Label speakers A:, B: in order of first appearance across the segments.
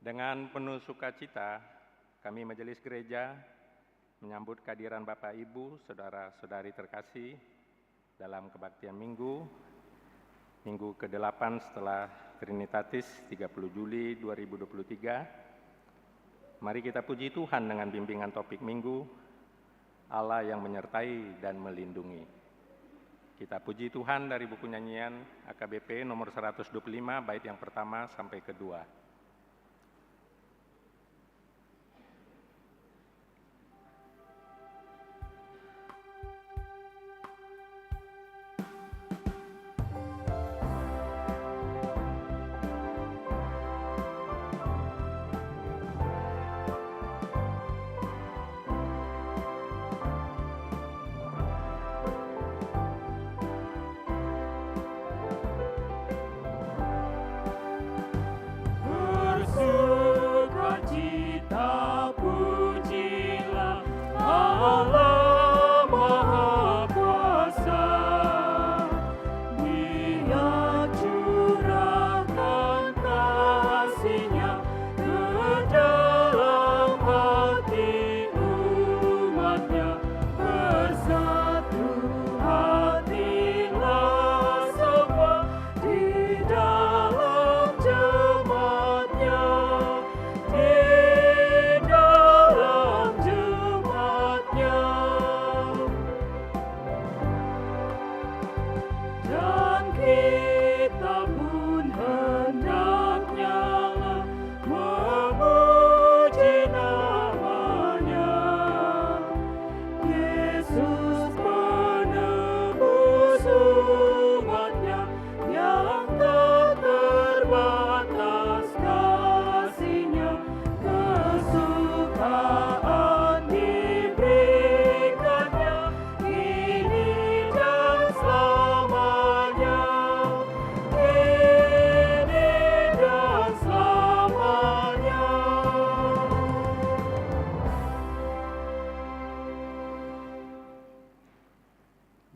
A: Dengan penuh sukacita, kami Majelis Gereja menyambut kehadiran Bapak Ibu, Saudara-saudari terkasih dalam kebaktian Minggu ke-8 setelah Trinitatis 30 Juli 2023. Mari kita puji Tuhan dengan bimbingan topik Minggu, Allah yang menyertai dan melindungi. Kita puji Tuhan dari buku nyanyian AKBP nomor 125 bait yang pertama sampai kedua.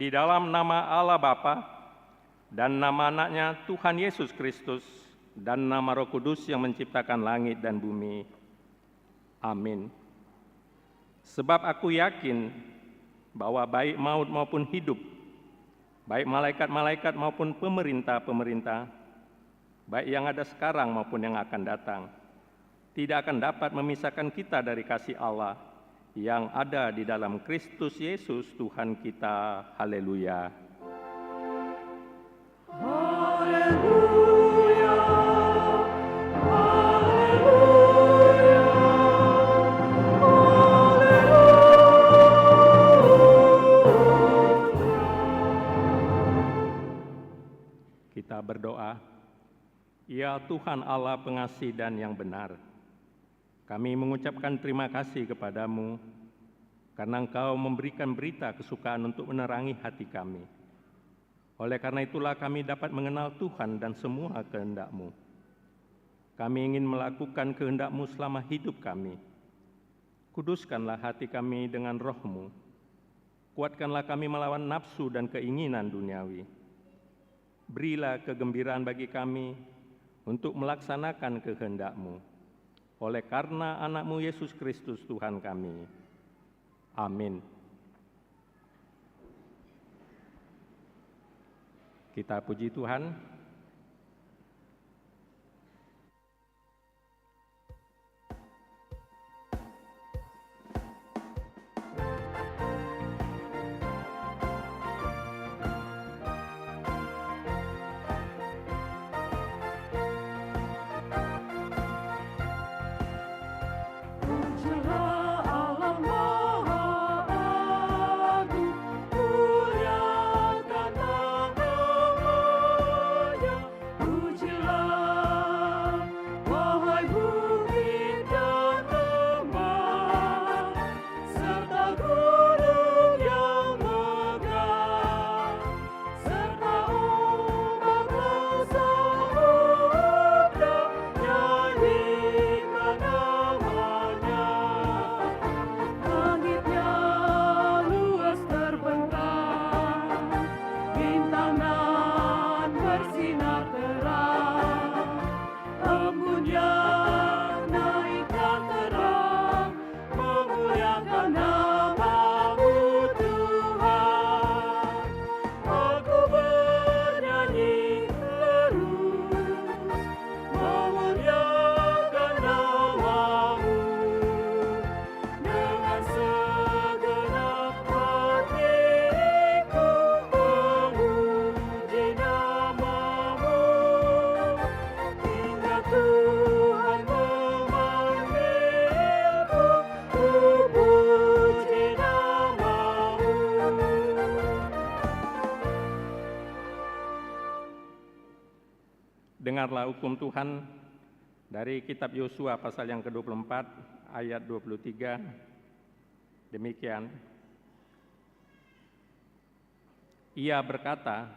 A: Di dalam nama Allah Bapa dan nama anaknya Tuhan Yesus Kristus dan nama Roh Kudus yang menciptakan langit dan bumi. Amin. Sebab aku yakin bahwa baik maut maupun hidup, baik malaikat-malaikat maupun pemerintah-pemerintah, baik yang ada sekarang maupun yang akan datang, tidak akan dapat memisahkan kita dari kasih Allah yang ada di dalam Kristus Yesus Tuhan kita. Haleluya.
B: Haleluya. Haleluya. Haleluya.
A: Kita berdoa. Ya Tuhan Allah pengasih dan yang benar, kami mengucapkan terima kasih kepadamu karena Engkau memberikan berita kesukaan untuk menerangi hati kami. Oleh karena itulah kami dapat mengenal Tuhan dan semua kehendak-Mu. Kami ingin melakukan kehendak-Mu selama hidup kami. Kuduskanlah hati kami dengan Roh-Mu. Kuatkanlah kami melawan nafsu dan keinginan duniawi. Berilah kegembiraan bagi kami untuk melaksanakan kehendak-Mu. Oleh karena anak-Mu Yesus Kristus Tuhan kami. Amin. Kita puji Tuhan. Dengarlah hukum Tuhan dari kitab Yosua pasal yang ke-24 ayat 23. Demikian. Ia berkata,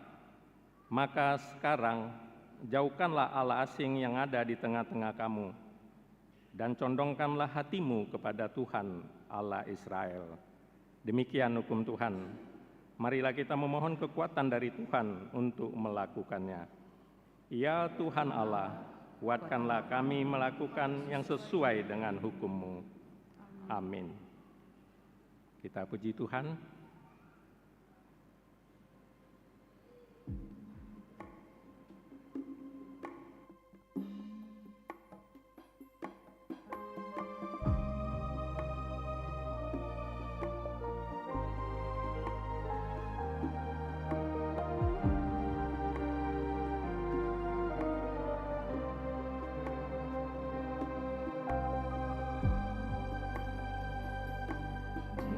A: "Maka sekarang jauhkanlah Allah asing yang ada di tengah-tengah kamu, dan condongkanlah hatimu kepada Tuhan Allah Israel." Demikian hukum Tuhan. Marilah kita memohon kekuatan dari Tuhan untuk melakukannya. Ya Tuhan Allah, kuatkanlah kami melakukan yang sesuai dengan hukum-Mu. Amin. Kita puji Tuhan.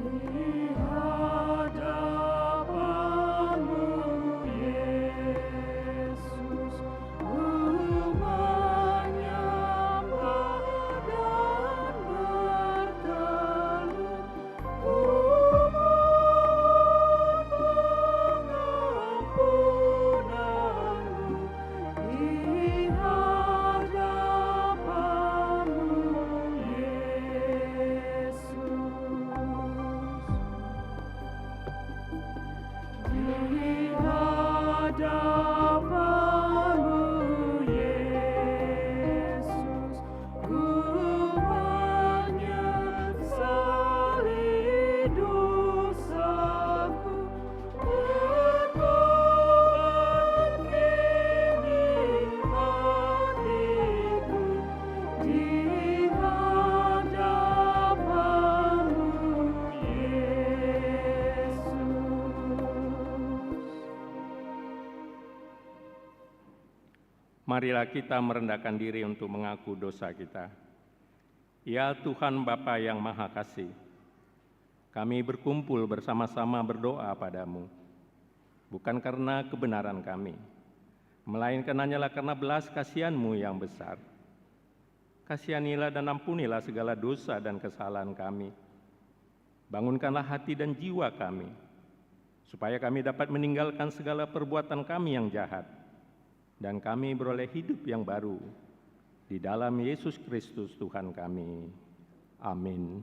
B: Di hadapan-Mu, Yesus, ku menyembah dan bertelut, ku mohon pengampunan-Mu di hadapan-Mu, Yesus. Di hadapan-Mu, Yesus, ku menyesali dosaku, bertobat kini hatiku di hadapan-Mu, Yesus.
A: Marilah kita merendahkan diri untuk mengaku dosa kita. Ya Tuhan Bapa yang Maha Kasih, kami berkumpul bersama-sama berdoa padamu, bukan karena kebenaran kami, melainkan hanyalah karena belas kasihan-Mu yang besar. Kasihanilah dan ampunilah segala dosa dan kesalahan kami. Bangunkanlah hati dan jiwa kami, supaya kami dapat meninggalkan segala perbuatan kami yang jahat, dan kami beroleh hidup yang baru di dalam Yesus Kristus Tuhan kami. Amin.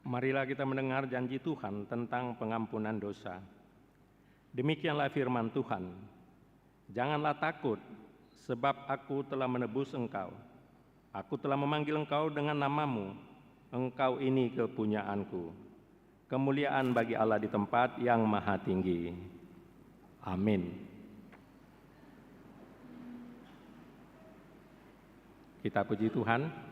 A: Marilah kita mendengar janji Tuhan tentang pengampunan dosa. Demikianlah firman Tuhan, "Janganlah takut, sebab aku telah menebus engkau. Aku telah memanggil engkau dengan namamu, engkau ini kepunyaanku." Kemuliaan bagi Allah di tempat yang maha tinggi. Amin. Kita puji Tuhan.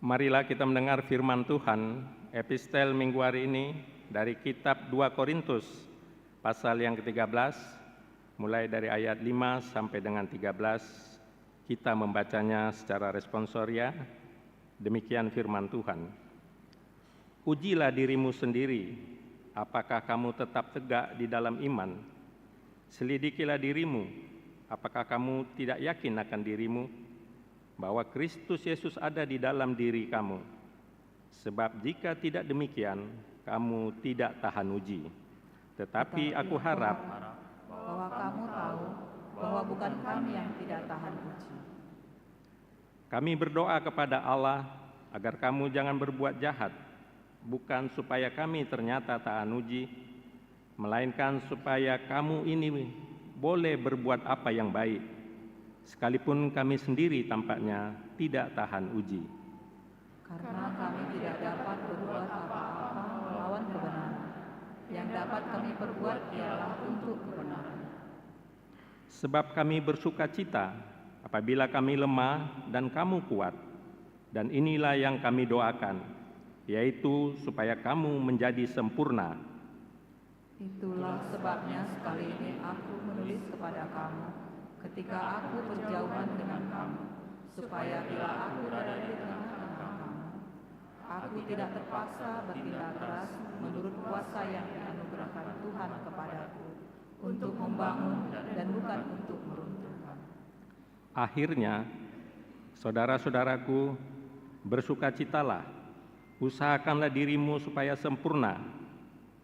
A: Marilah kita mendengar firman Tuhan, epistel minggu hari ini dari kitab 2 Korintus, pasal yang ke-13, mulai dari ayat 5 sampai dengan 13, kita membacanya secara responsoria. Demikian firman Tuhan. Ujilah dirimu sendiri, apakah kamu tetap tegak di dalam iman? Selidikilah dirimu, apakah kamu tidak yakin akan dirimu, bahwa Kristus Yesus ada di dalam diri kamu. Sebab jika tidak demikian, kamu tidak tahan uji. Tetapi aku harap
C: bahwa kamu tahu bahwa bukan kami yang tidak tahan uji.
A: kami berdoa kepada Allah agar kamu jangan berbuat jahat, bukan supaya kami ternyata tahan uji, melainkan supaya kamu ini boleh berbuat apa yang baik, sekalipun kami sendiri tampaknya tidak tahan uji.
C: Karena kami tidak dapat berbuat apa-apa melawan kebenaran. Yang dapat kami perbuat ialah untuk kebenaran.
A: Sebab kami bersuka cita apabila kami lemah dan kamu kuat. Dan inilah yang kami doakan, yaitu supaya kamu menjadi sempurna.
C: Itulah sebabnya sekali ini aku menulis kepada kamu ketika aku berjauhan dengan kamu, supaya bila aku berada di tengah-tengah kamu, aku tidak terpaksa bertindak keras menurut kuasa yang dianugerahkan Tuhan kepadaku untuk membangun dan bukan untuk meruntuhkan.
A: Akhirnya, saudara-saudaraku, bersukacitalah, usahakanlah dirimu supaya sempurna,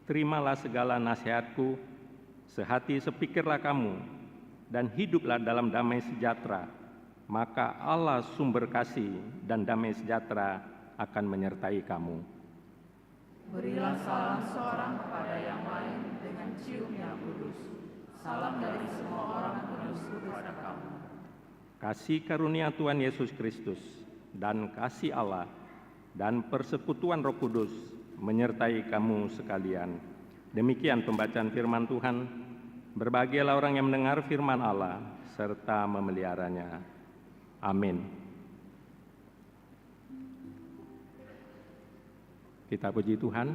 A: terimalah segala nasihatku, sehati sepikirlah kamu, dan hiduplah dalam damai sejahtera, maka Allah sumber kasih dan damai sejahtera akan menyertai kamu.
C: Berilah salam seorang kepada yang lain dengan cium yang kudus. Salam dari semua orang kudus kepada kamu.
A: Kasih karunia Tuhan Yesus Kristus dan kasih Allah dan persekutuan Roh Kudus menyertai kamu sekalian. Demikian pembacaan firman Tuhan. Berbahagialah orang yang mendengar firman Allah serta memeliharanya. Amin. Kita puji Tuhan.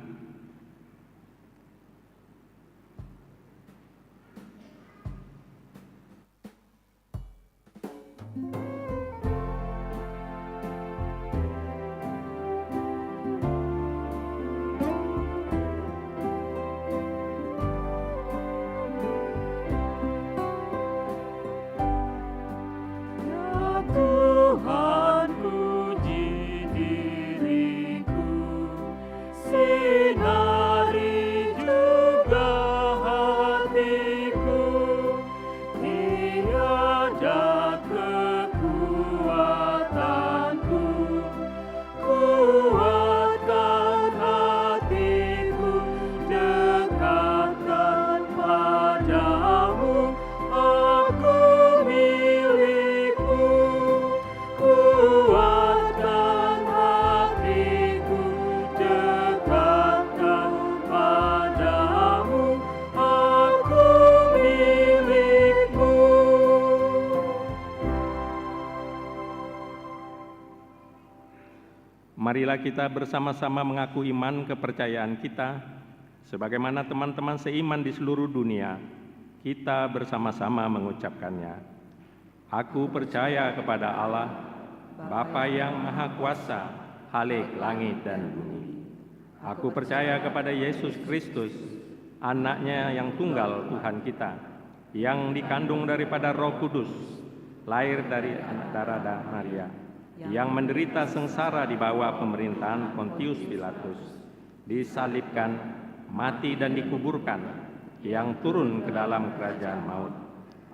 B: Ya Tuhan, puji diriku, sinari juga hatiku, tiada kekuatanku, kuatkan hatiku, dekatkan padamu, aku milikmu. Kuatkan hatiku, dekatkan padamu, aku milikmu.
A: Marilah kita bersama-sama mengaku iman kepercayaan kita, sebagaimana teman-teman seiman di seluruh dunia, kita bersama-sama mengucapkannya. Aku percaya kepada Allah, Bapa yang Maha Kuasa, Khalik langit dan bumi. Aku percaya kepada Yesus Kristus, Anak-Nya yang tunggal Tuhan kita, yang dikandung daripada Roh Kudus, lahir dari darah Maria, yang menderita sengsara di bawah pemerintahan Pontius Pilatus, disalibkan, mati dan dikuburkan, yang turun ke dalam kerajaan maut.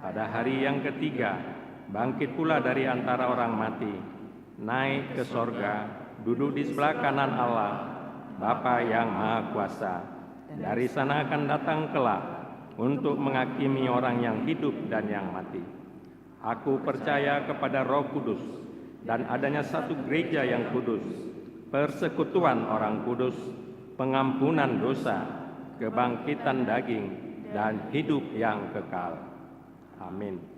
A: Pada hari yang ketiga, bangkit pula dari antara orang mati, naik ke sorga, duduk di sebelah kanan Allah, Bapa yang Maha Kuasa. Dari sana akan datang kelak untuk menghakimi orang yang hidup dan yang mati. Aku percaya kepada Roh Kudus dan adanya satu gereja yang kudus, persekutuan orang kudus, pengampunan dosa, kebangkitan daging, dan hidup yang kekal. Amin.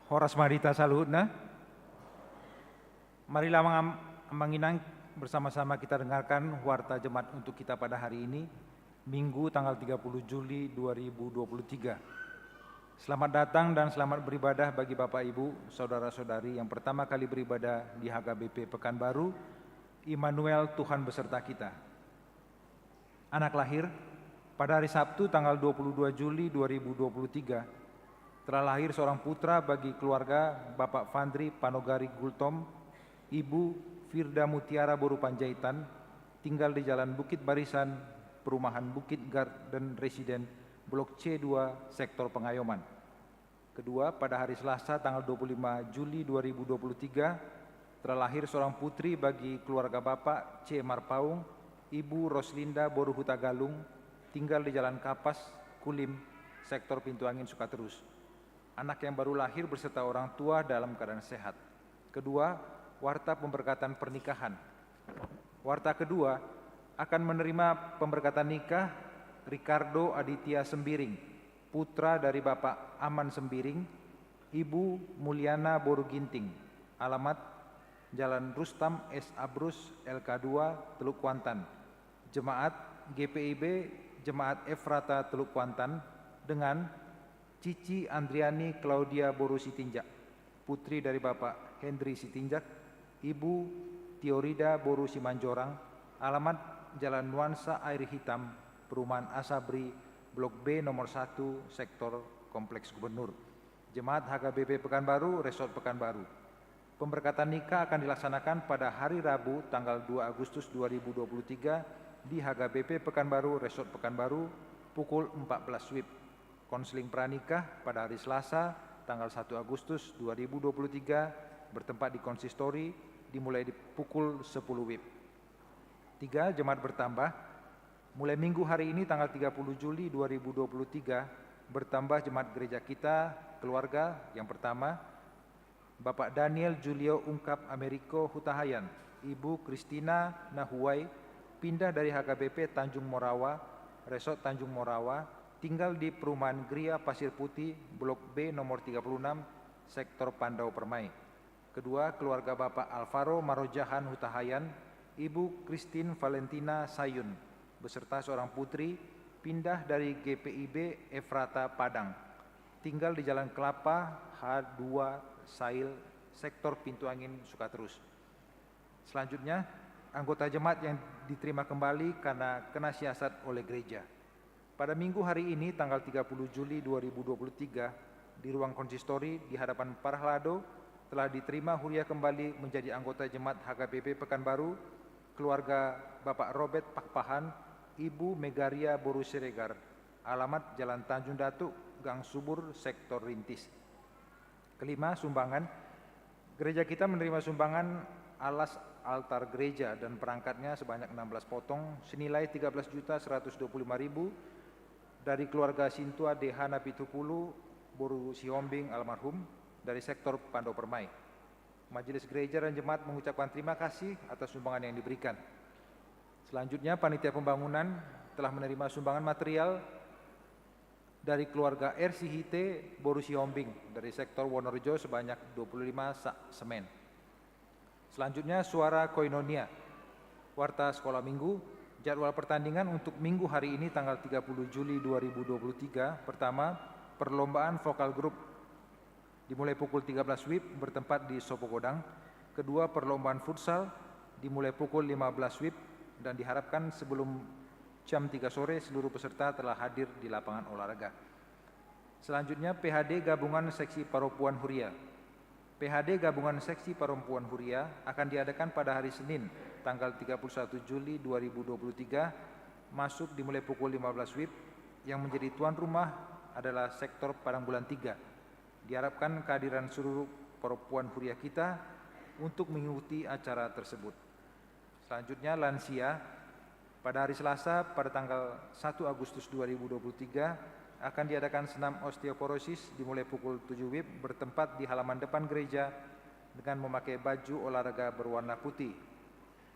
D: Horas Marita Saluhutna. Marilah menginang bersama-sama kita dengarkan warta jemaat untuk kita pada hari ini, Minggu tanggal 30 Juli 2023. Selamat datang dan selamat beribadah bagi Bapak Ibu, Saudara-saudari yang pertama kali beribadah di HKBP Pekanbaru. Immanuel, Tuhan beserta kita. Anak lahir pada hari Sabtu tanggal 22 Juli 2023. Telah lahir seorang putra bagi keluarga Bapak Fandri Panogari Gultom, Ibu Firda Mutiara Boru Panjaitan, tinggal di Jalan Bukit Barisan, Perumahan Bukit Garden Residen, Blok C2, Sektor Pengayoman. Kedua, pada hari Selasa tanggal 25 Juli 2023, telah lahir seorang putri bagi keluarga Bapak C. Marpaung, Ibu Roslinda Boru Hutagalung, tinggal di Jalan Kapas, Kulim, Sektor Pintu Angin, Sukaterus. Anak yang baru lahir beserta orang tua dalam keadaan sehat. Kedua, warta pemberkatan pernikahan. Warta kedua akan menerima pemberkatan nikah Ricardo Aditya Sembiring, putra dari Bapak Aman Sembiring, Ibu Mulyana Boru Ginting, alamat Jalan Rustam S. Abrus LK2 Teluk Kuantan, Jemaat GPIB Jemaat Efrata Teluk Kuantan dengan Cici Andriani Claudia Boru Sitinjak, putri dari Bapak Hendri Sitinjak, Ibu Tiorida Boru Simanjorang, alamat Jalan Nuansa Air Hitam, Perumahan Asabri, Blok B nomor 1, Sektor Kompleks Gubernur, Jemaat HKBP Pekanbaru, Resort Pekanbaru. Pemberkatan nikah akan dilaksanakan pada hari Rabu tanggal 2 Agustus 2023 di HKBP Pekanbaru, Resort Pekanbaru, pukul 14 WIB. Konseling pranikah pada hari Selasa tanggal 1 Agustus 2023 bertempat di konsistori dimulai di pukul 10 WIB. 3. Jemaat bertambah. Mulai minggu hari ini tanggal 30 Juli 2023 bertambah jemaat gereja kita keluarga. Yang pertama, Bapak Daniel Julio Ungkap Ameriko Hutahayan, Ibu Kristina Nahuai, pindah dari HKBP Tanjung Morawa, Resort Tanjung Morawa, tinggal di Perumahan Gria Pasir Putih, Blok B nomor 36, Sektor Pandau Permai. Kedua, keluarga Bapak Alvaro Marojahan Hutahayan, Ibu Christine Valentina Sayun, beserta seorang putri, pindah dari GPIB Efrata Padang, tinggal di Jalan Kelapa H2 Sail, Sektor Pintu Angin, Sukaterus. Selanjutnya, anggota jemaat yang diterima kembali karena kena siasat oleh gereja. Pada minggu hari ini, tanggal 30 Juli 2023, di ruang konsistori di hadapan para halado, telah diterima huria kembali menjadi anggota jemaat HKBP Pekanbaru, keluarga Bapak Robert Pakpahan, Ibu Megaria Boru Siregar, alamat Jalan Tanjung Datuk, Gang Subur, Sektor Rintis. Kelima, sumbangan. Gereja kita menerima sumbangan alas altar gereja dan perangkatnya sebanyak 16 potong senilai 13.125.000 dari keluarga Sintua DH Napitukulu Boru Sihombing almarhum dari Sektor Pandau Permai. Majelis Gereja dan Jemaat mengucapkan terima kasih atas sumbangan yang diberikan. Selanjutnya, panitia pembangunan telah menerima sumbangan material dari keluarga RCHT Boru Sihombing dari Sektor Wonorejo sebanyak 25 sak semen. Selanjutnya, suara koinonia. Warta sekolah minggu. Jadwal pertandingan untuk minggu hari ini tanggal 30 Juli 2023. Pertama, perlombaan vokal grup dimulai pukul 13 WIB bertempat di Sopogodang. Kedua, perlombaan futsal dimulai pukul 15 WIB dan diharapkan sebelum jam 3 sore seluruh peserta telah hadir di lapangan olahraga. Selanjutnya, PHD Gabungan Seksi Paropuan Huria. PHD Gabungan Seksi Paropuan Huria akan diadakan pada hari Senin tanggal 31 Juli 2023 masuk dimulai pukul 15 WIB. Yang menjadi tuan rumah adalah Sektor Padang Bulan 3. Diharapkan kehadiran seluruh paropuan Huria kita untuk mengikuti acara tersebut. Selanjutnya, lansia. Pada hari Selasa pada tanggal 1 Agustus 2023 akan diadakan senam osteoporosis dimulai pukul 7 WIB bertempat di halaman depan gereja dengan memakai baju olahraga berwarna putih.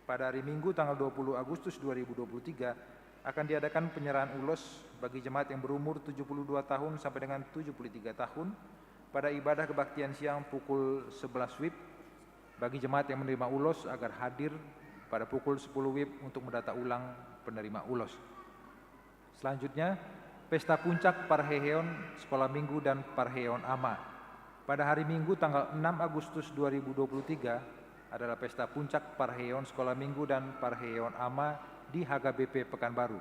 D: Pada hari Minggu tanggal 20 Agustus 2023 akan diadakan penyerahan ulos bagi jemaat yang berumur 72 tahun sampai dengan 73 tahun Pada ibadah kebaktian siang pukul 11 WIB, bagi jemaat yang menerima ulos agar hadir pada pukul 10 WIB untuk mendata ulang penerima ulos. Selanjutnya, Pesta Puncak Parheon Sekolah Minggu dan Parheon Ama. Pada hari Minggu tanggal 6 Agustus 2023 adalah Pesta Puncak Parheon Sekolah Minggu dan Parheon Ama di HKBP Pekanbaru.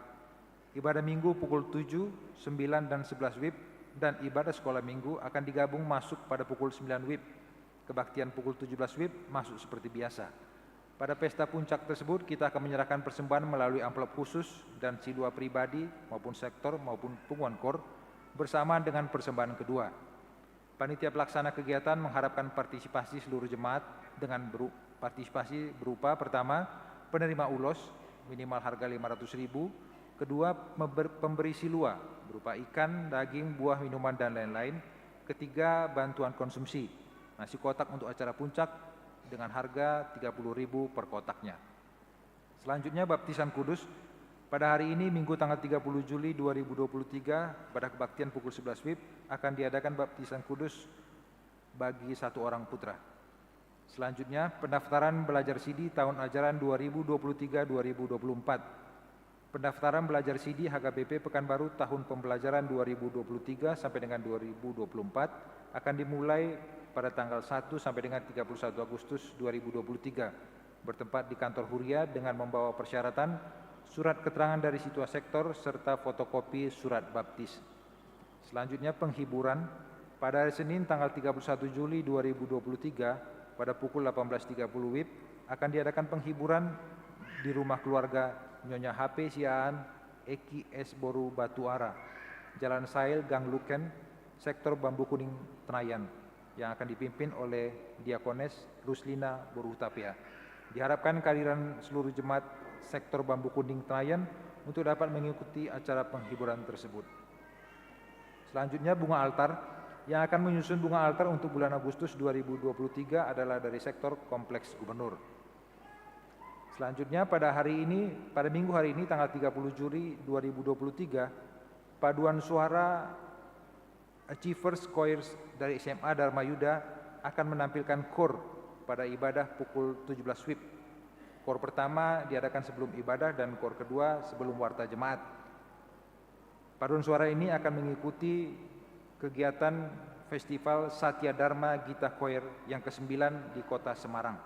D: Ibadah Minggu pukul 7, 9, dan 11 WIB dan ibadah sekolah Minggu akan digabung masuk pada pukul 9 WIB. Kebaktian pukul 17 WIB masuk seperti biasa. Pada pesta puncak tersebut kita akan menyerahkan persembahan melalui amplop khusus dan C2 pribadi maupun sektor maupun punguan kor bersamaan dengan persembahan kedua. Panitia pelaksana kegiatan mengharapkan partisipasi seluruh jemaat dengan partisipasi berupa pertama, penerima ulos minimal harga 500.000, kedua, pemberi silua berupa ikan, daging, buah, minuman, dan lain-lain. Ketiga, bantuan konsumsi, nasi kotak untuk acara puncak dengan harga 30.000 per kotaknya. Selanjutnya, baptisan kudus. Pada hari ini, Minggu tanggal 30 Juli 2023, pada kebaktian pukul 11 WIB, akan diadakan baptisan kudus bagi 1 orang putra. Selanjutnya, pendaftaran belajar CD tahun ajaran 2023-2024. Pendaftaran belajar CD HKBP Pekanbaru tahun pembelajaran 2023 sampai dengan 2024 akan dimulai pada tanggal 1 sampai dengan 31 Agustus 2023 bertempat di kantor Huria dengan membawa persyaratan surat keterangan dari situa sektor serta fotokopi surat baptis. Selanjutnya penghiburan pada hari Senin tanggal 31 Juli 2023 pada pukul 18.30 WIB akan diadakan penghiburan di rumah keluarga Nyonya HP Siaan Eki S. Boru Batuara, Jalan Sail, Gang Luken, Sektor Bambu Kuning Tenayan, yang akan dipimpin oleh Diakones Ruslina Boruhutapea. Diharapkan kehadiran seluruh jemaat Sektor Bambu Kuning Tenayan untuk dapat mengikuti acara penghiburan tersebut. Selanjutnya bunga altar. Yang akan menyusun bunga altar untuk bulan Agustus 2023 adalah dari sektor Kompleks Gubernur. Selanjutnya pada Minggu hari ini tanggal 30 Juli 2023, paduan suara Achievers Choirs dari SMA Dharma Yuda akan menampilkan kor pada ibadah pukul 17 WIB. Kor pertama diadakan sebelum ibadah dan kor kedua sebelum warta jemaat. Paduan suara ini akan mengikuti kegiatan Festival Satya Dharma Gita Choir yang ke-9 di Kota Semarang.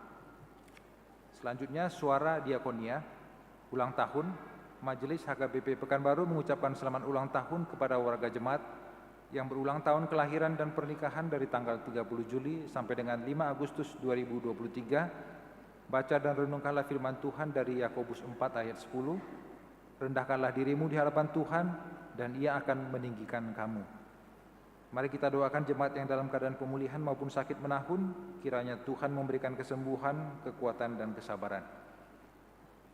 D: Selanjutnya suara diakonia, ulang tahun. Majelis HKBP Pekanbaru mengucapkan selamat ulang tahun kepada warga jemaat yang berulang tahun kelahiran dan pernikahan dari tanggal 30 Juli sampai dengan 5 Agustus 2023. Baca dan renungkanlah firman Tuhan dari Yakobus 4 ayat 10. Rendahkanlah dirimu di hadapan Tuhan dan Ia akan meninggikan kamu. Mari kita doakan jemaat yang dalam keadaan pemulihan maupun sakit menahun, kiranya Tuhan memberikan kesembuhan, kekuatan, dan kesabaran.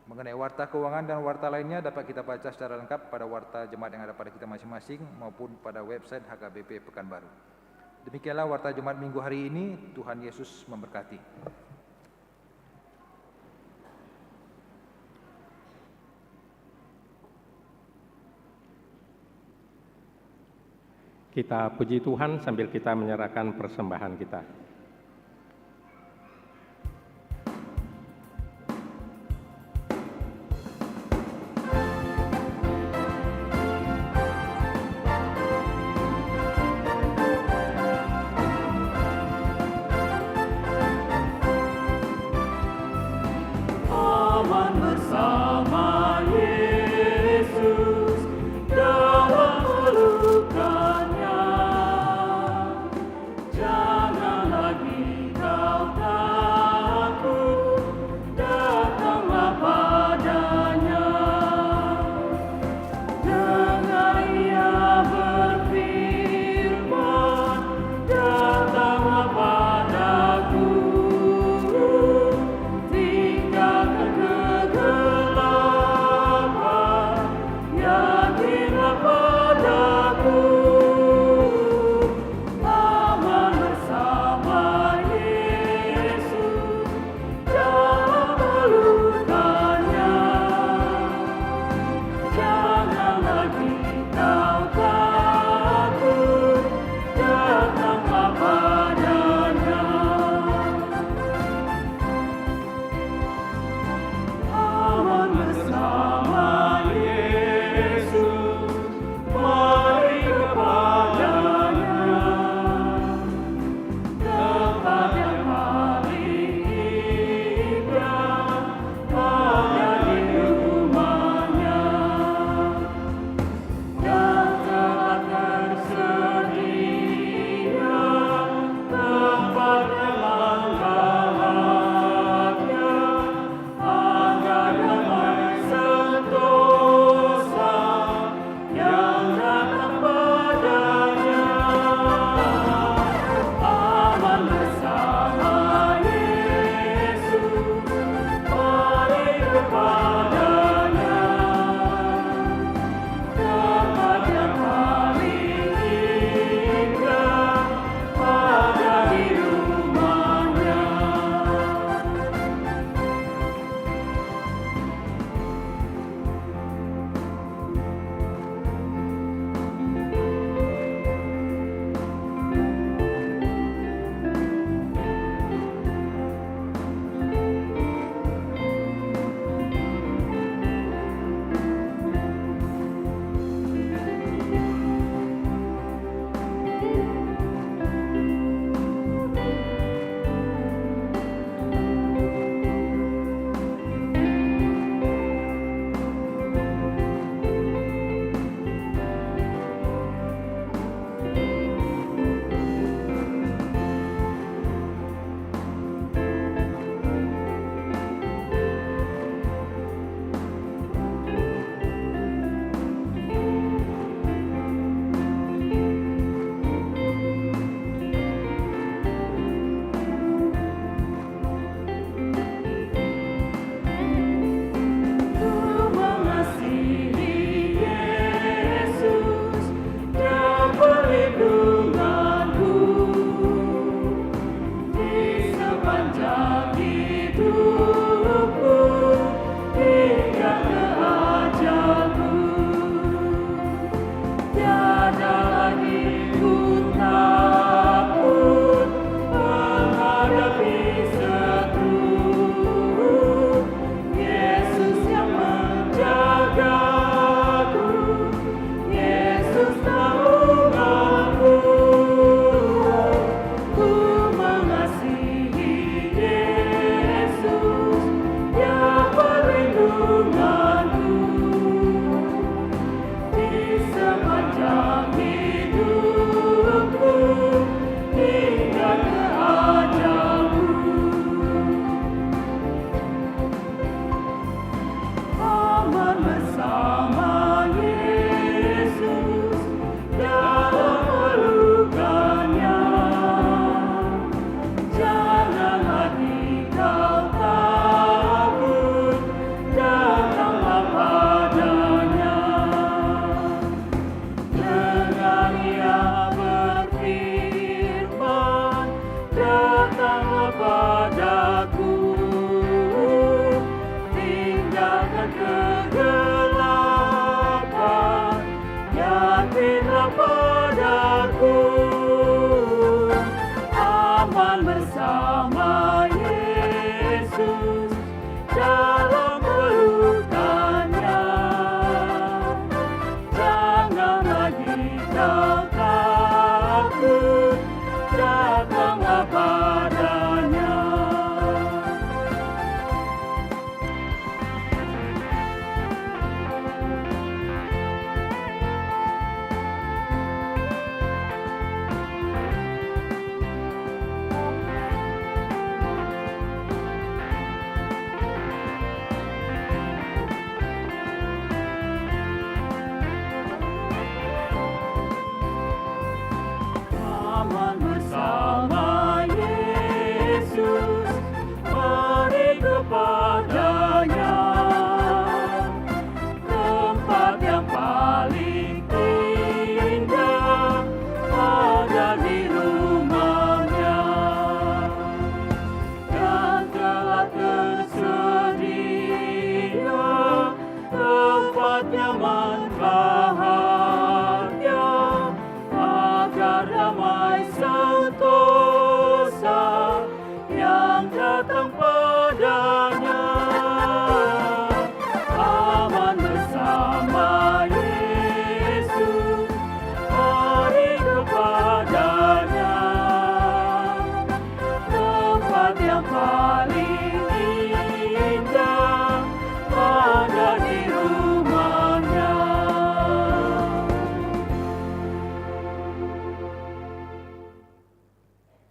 D: Mengenai warta keuangan dan warta lainnya dapat kita baca secara lengkap pada warta jemaat yang ada pada kita masing-masing maupun pada website HKBP Pekanbaru. Demikianlah warta jemaat minggu hari ini. Tuhan Yesus memberkati.
A: Kita puji Tuhan sambil kita menyerahkan persembahan kita.
B: Aman bersama Yesus dalam pelukannya. Janganlah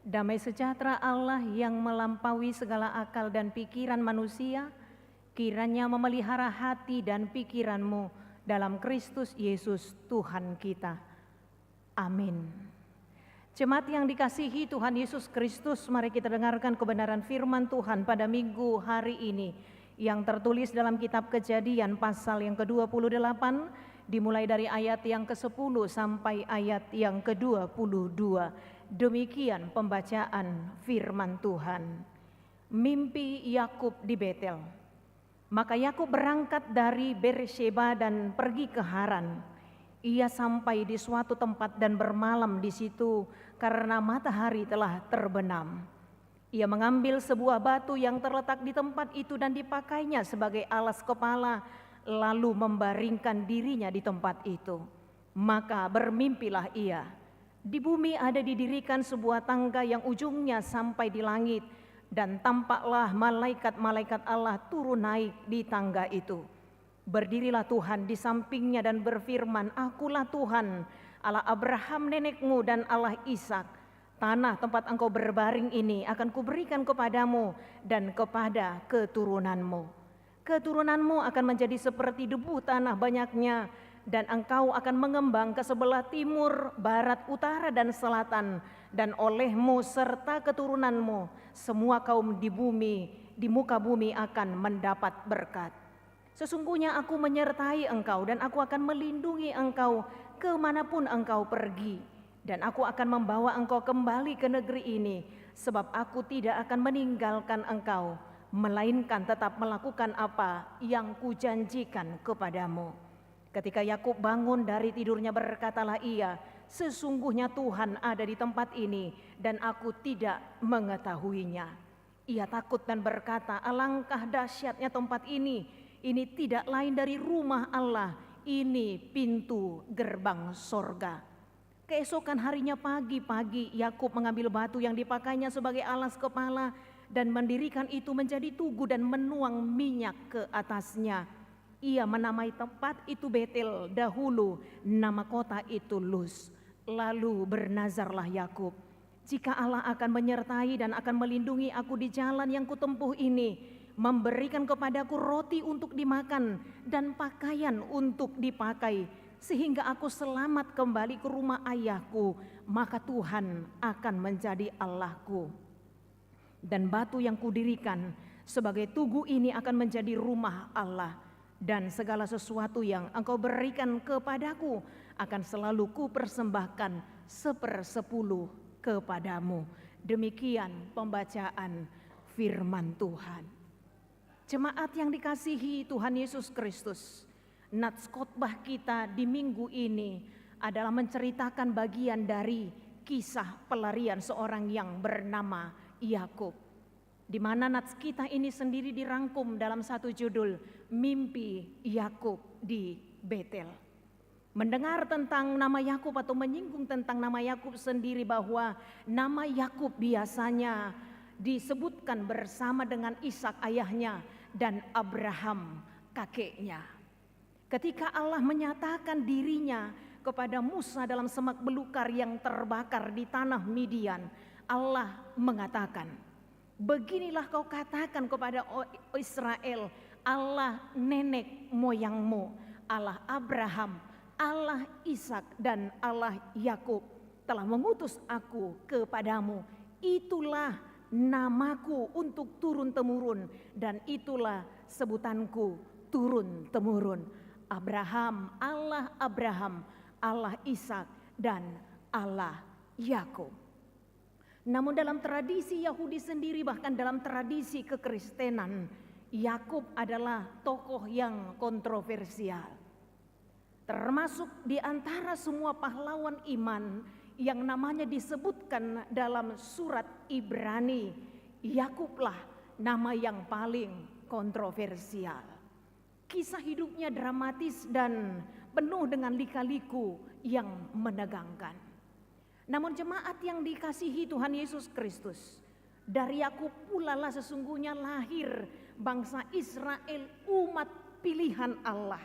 E: Damai sejahtera Allah yang melampaui segala akal dan pikiran manusia, kiranya memelihara hati dan pikiranmu dalam Kristus Yesus Tuhan kita. Amin. Jemaat yang dikasihi Tuhan Yesus Kristus, mari kita dengarkan kebenaran firman Tuhan pada minggu hari ini yang tertulis dalam kitab Kejadian pasal yang ke-28, dimulai dari ayat yang ke-10 sampai ayat yang ke-22. Demikian pembacaan firman Tuhan. Mimpi Yakub di Betel. Maka Yakub berangkat dari Beersheba dan pergi ke Haran. Ia sampai di suatu tempat dan bermalam di situ karena matahari telah terbenam. Ia mengambil sebuah batu yang terletak di tempat itu dan dipakainya sebagai alas kepala, lalu membaringkan dirinya di tempat itu. Maka bermimpilah ia. Di bumi ada didirikan sebuah tangga yang ujungnya sampai di langit, dan tampaklah malaikat-malaikat Allah turun naik di tangga itu. Berdirilah Tuhan di sampingnya dan berfirman, "Akulah Tuhan, Allah Abraham nenekmu dan Allah Ishak. Tanah tempat engkau berbaring ini akan kuberikan kepadamu dan kepada keturunanmu. Keturunanmu akan menjadi seperti debu tanah banyaknya, dan engkau akan mengembang ke sebelah timur, barat, utara, dan selatan. Dan olehmu serta keturunanmu, semua kaum di muka bumi akan mendapat berkat. Sesungguhnya aku menyertai engkau dan aku akan melindungi engkau kemanapun engkau pergi. Dan aku akan membawa engkau kembali ke negeri ini, sebab aku tidak akan meninggalkan engkau, melainkan tetap melakukan apa yang kujanjikan kepadamu." Ketika Yakub bangun dari tidurnya, berkatalah ia, "Sesungguhnya Tuhan ada di tempat ini dan aku tidak mengetahuinya." Ia takut dan berkata, "Alangkah dahsyatnya tempat ini tidak lain dari rumah Allah, ini pintu gerbang sorga." Keesokan harinya pagi-pagi Yakub mengambil batu yang dipakainya sebagai alas kepala dan mendirikan itu menjadi tugu dan menuang minyak ke atasnya. Ia menamai tempat itu Betel, dahulu nama kota itu Luz. Lalu bernazarlah Yakub, "Jika Allah akan menyertai dan akan melindungi aku di jalan yang kutempuh ini, memberikan kepadaku roti untuk dimakan dan pakaian untuk dipakai, sehingga aku selamat kembali ke rumah ayahku, maka Tuhan akan menjadi Allahku. Dan batu yang kudirikan sebagai tugu ini akan menjadi rumah Allah. Dan segala sesuatu yang engkau berikan kepadaku akan selalu kupersembahkan 1/10 kepadamu." Demikian pembacaan firman Tuhan. Jemaat yang dikasihi Tuhan Yesus Kristus, nats khotbah kita di minggu ini adalah menceritakan bagian dari kisah pelarian seorang yang bernama Yakub, di mana nats kita ini sendiri dirangkum dalam satu judul, Mimpi Yakub di Betel. Mendengar tentang nama Yakub atau menyinggung tentang nama Yakub sendiri, bahwa nama Yakub biasanya disebutkan bersama dengan Ishak ayahnya dan Abraham kakeknya. Ketika Allah menyatakan dirinya kepada Musa dalam semak belukar yang terbakar di tanah Midian, Allah mengatakan, "Beginilah kau katakan kepada Israel, Allah nenek moyangmu, Allah Abraham, Allah Ishak dan Allah Yakub telah mengutus aku kepadamu. Itulah namaku untuk turun-temurun dan itulah sebutanku turun-temurun. Abraham, Allah Ishak dan Allah Yakub." Namun dalam tradisi Yahudi sendiri, bahkan dalam tradisi kekristenan, Yakub adalah tokoh yang kontroversial. Termasuk di antara semua pahlawan iman yang namanya disebutkan dalam surat Ibrani, Yakublah nama yang paling kontroversial. Kisah hidupnya dramatis dan penuh dengan lika-liku yang menegangkan. Namun jemaat yang dikasihi Tuhan Yesus Kristus, dari Yakub pula lah sesungguhnya lahir bangsa Israel, umat pilihan Allah,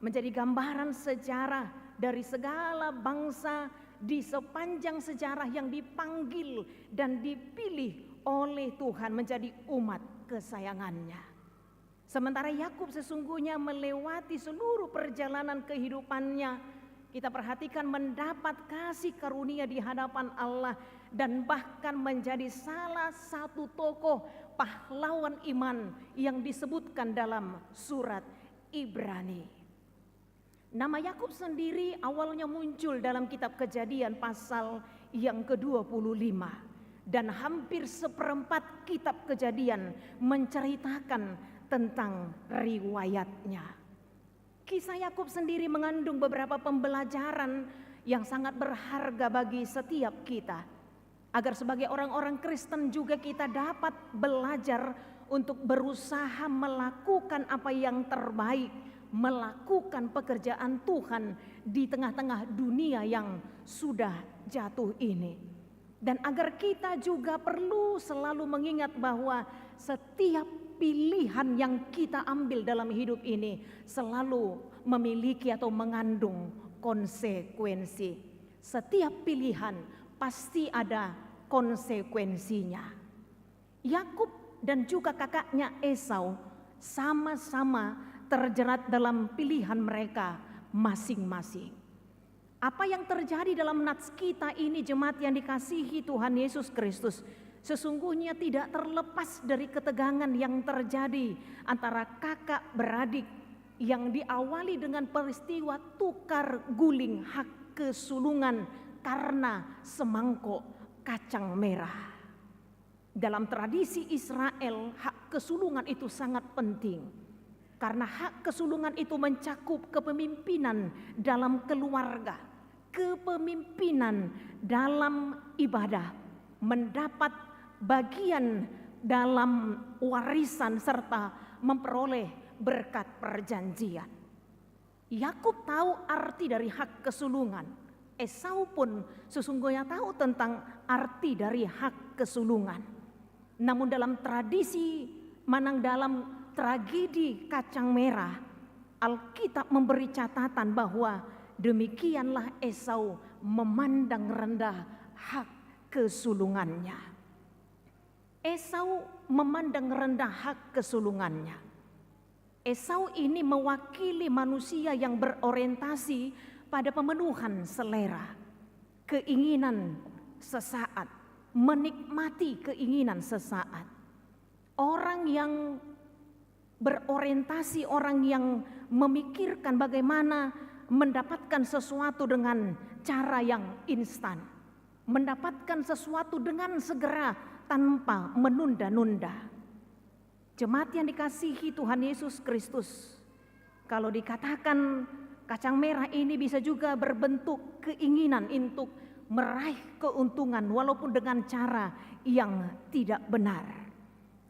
E: menjadi gambaran sejarah dari segala bangsa di sepanjang sejarah yang dipanggil dan dipilih oleh Tuhan menjadi umat kesayangannya. Sementara Yakub sesungguhnya melewati seluruh perjalanan kehidupannya, kita perhatikan mendapat kasih karunia di hadapan Allah dan bahkan menjadi salah satu tokoh pahlawan iman yang disebutkan dalam surat Ibrani. Nama Yakub sendiri awalnya muncul dalam kitab Kejadian pasal yang ke-25 dan hampir seperempat kitab Kejadian menceritakan tentang riwayatnya. Kisah Yakub sendiri mengandung beberapa pembelajaran yang sangat berharga bagi setiap kita, agar sebagai orang-orang Kristen juga kita dapat belajar untuk berusaha melakukan apa yang terbaik, melakukan pekerjaan Tuhan di tengah-tengah dunia yang sudah jatuh ini. Dan agar kita juga perlu selalu mengingat bahwa setiap pilihan yang kita ambil dalam hidup ini selalu memiliki atau mengandung konsekuensi. Setiap pilihan pasti ada konsekuensinya. Yakub dan juga kakaknya Esau sama-sama terjerat dalam pilihan mereka masing-masing. Apa yang terjadi dalam nats kita ini, jemaat yang dikasihi Tuhan Yesus Kristus, sesungguhnya tidak terlepas dari ketegangan yang terjadi antara kakak beradik yang diawali dengan peristiwa tukar guling hak kesulungan karena semangkok kacang merah. Dalam tradisi Israel, hak kesulungan itu sangat penting. Karena hak kesulungan itu mencakup kepemimpinan dalam keluarga, kepemimpinan dalam ibadah, mendapat bagian dalam warisan serta memperoleh berkat perjanjian. Yakub tahu arti dari hak kesulungan. Esau pun sesungguhnya tahu tentang arti dari hak kesulungan. Namun dalam tradisi dalam tragedi kacang merah, Alkitab memberi catatan bahwa demikianlah Esau memandang rendah hak kesulungannya. Esau memandang rendah hak kesulungannya. Esau ini mewakili manusia yang berorientasi pada pemenuhan selera, keinginan sesaat, menikmati keinginan sesaat. Orang yang berorientasi, orang yang memikirkan bagaimana mendapatkan sesuatu dengan cara yang instan, mendapatkan sesuatu dengan segera tanpa menunda-nunda. Jemaat yang dikasihi Tuhan Yesus Kristus, kalau dikatakan kacang merah ini bisa juga berbentuk keinginan untuk meraih keuntungan walaupun dengan cara yang tidak benar.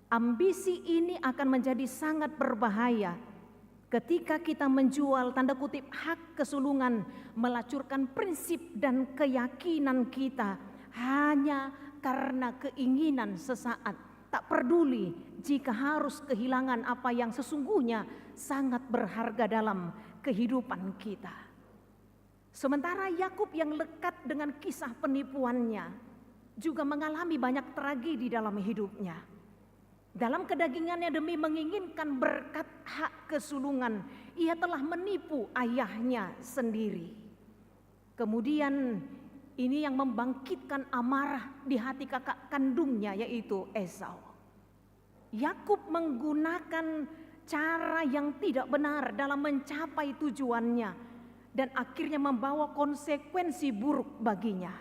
E: Ambisi ini akan menjadi sangat berbahaya ketika kita menjual tanda kutip hak kesulungan, melacurkan prinsip dan keyakinan kita hanya karena keinginan sesaat, tak peduli jika harus kehilangan apa yang sesungguhnya sangat berharga dalam kehidupan kita. Sementara Yakub yang lekat dengan kisah penipuannya juga mengalami banyak tragedi dalam hidupnya. Dalam kedagingannya demi menginginkan berkat hak kesulungan, ia telah menipu ayahnya sendiri. Kemudian ini yang membangkitkan amarah di hati kakak kandungnya, yaitu Esau. Yakub menggunakan cara yang tidak benar dalam mencapai tujuannya dan akhirnya membawa konsekuensi buruk baginya.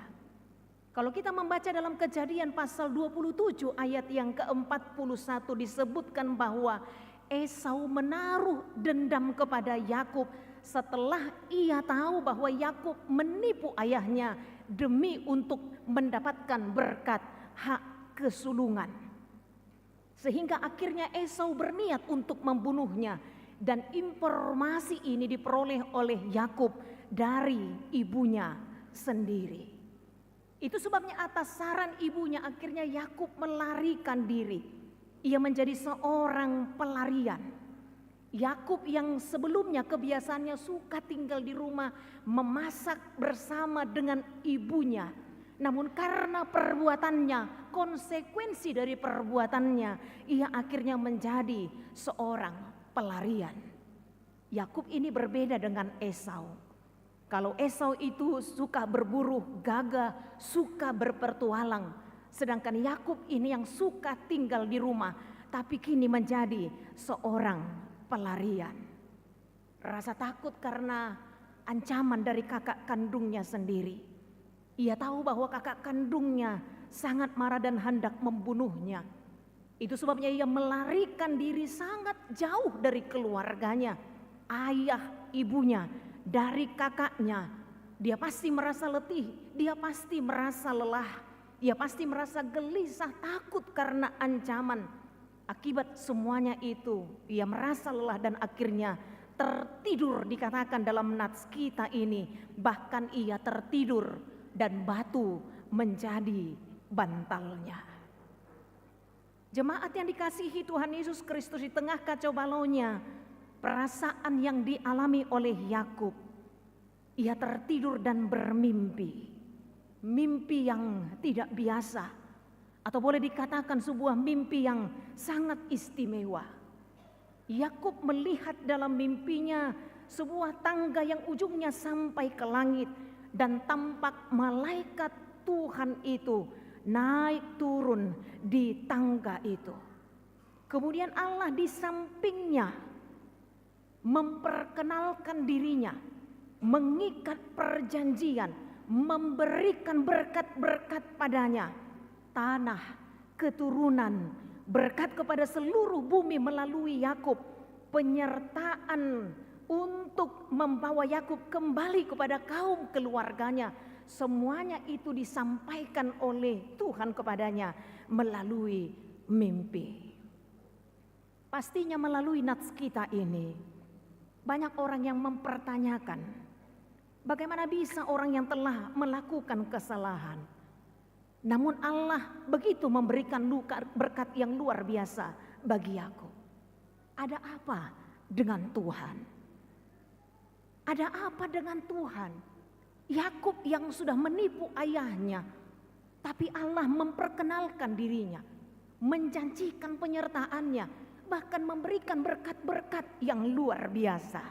E: Kalau kita membaca dalam Kejadian pasal 27 ayat yang ke-41 disebutkan bahwa Esau menaruh dendam kepada Yakub setelah ia tahu bahwa Yakub menipu ayahnya demi untuk mendapatkan berkat hak kesulungan. Sehingga akhirnya Esau berniat untuk membunuhnya, dan informasi ini diperoleh oleh Yakub dari ibunya sendiri. Itu sebabnya atas saran ibunya akhirnya Yakub melarikan diri. Ia menjadi seorang pelarian. Yakub yang sebelumnya kebiasaannya suka tinggal di rumah, memasak bersama dengan ibunya. Namun karena perbuatannya, konsekuensi dari perbuatannya, ia akhirnya menjadi seorang pelarian. Yakub ini berbeda dengan Esau. Kalau Esau itu suka berburu, gagah, suka berpetualang. Sedangkan Yakub ini yang suka tinggal di rumah, tapi kini menjadi seorang pelarian. Rasa takut karena ancaman dari kakak kandungnya sendiri. Ia tahu bahwa kakak kandungnya sangat marah dan hendak membunuhnya. Itu sebabnya ia melarikan diri sangat jauh dari keluarganya, ayah, ibunya, dari kakaknya. Dia pasti merasa letih, dia pasti merasa lelah, dia pasti merasa gelisah, takut karena ancaman. Akibat semuanya itu, ia merasa lelah dan akhirnya tertidur, dikatakan dalam nats kita ini. Bahkan ia tertidur dan batu menjadi bantalnya. Jemaat yang dikasihi Tuhan Yesus Kristus, di tengah kacau balaunya perasaan yang dialami oleh Yakub, ia tertidur dan bermimpi. Mimpi yang tidak biasa, atau boleh dikatakan sebuah mimpi yang sangat istimewa. Yakub melihat dalam mimpinya sebuah tangga yang ujungnya sampai ke langit, dan tampak malaikat Tuhan itu naik turun di tangga itu. Kemudian Allah di sampingnya memperkenalkan dirinya, mengikat perjanjian, memberikan berkat-berkat padanya, tanah, keturunan, berkat kepada seluruh bumi melalui Yakub, penyertaan untuk membawa Yakub kembali kepada kaum keluarganya. Semuanya itu disampaikan oleh Tuhan kepadanya melalui mimpi. Pastinya melalui nats kita ini, banyak orang yang mempertanyakan, bagaimana bisa orang yang telah melakukan kesalahan, namun Allah begitu memberikan berkat yang luar biasa bagi Yakub. Ada apa dengan Tuhan? Ada apa dengan Tuhan? Yakub yang sudah menipu ayahnya, tapi Allah memperkenalkan dirinya, menjanjikan penyertaannya, bahkan memberikan berkat-berkat yang luar biasa.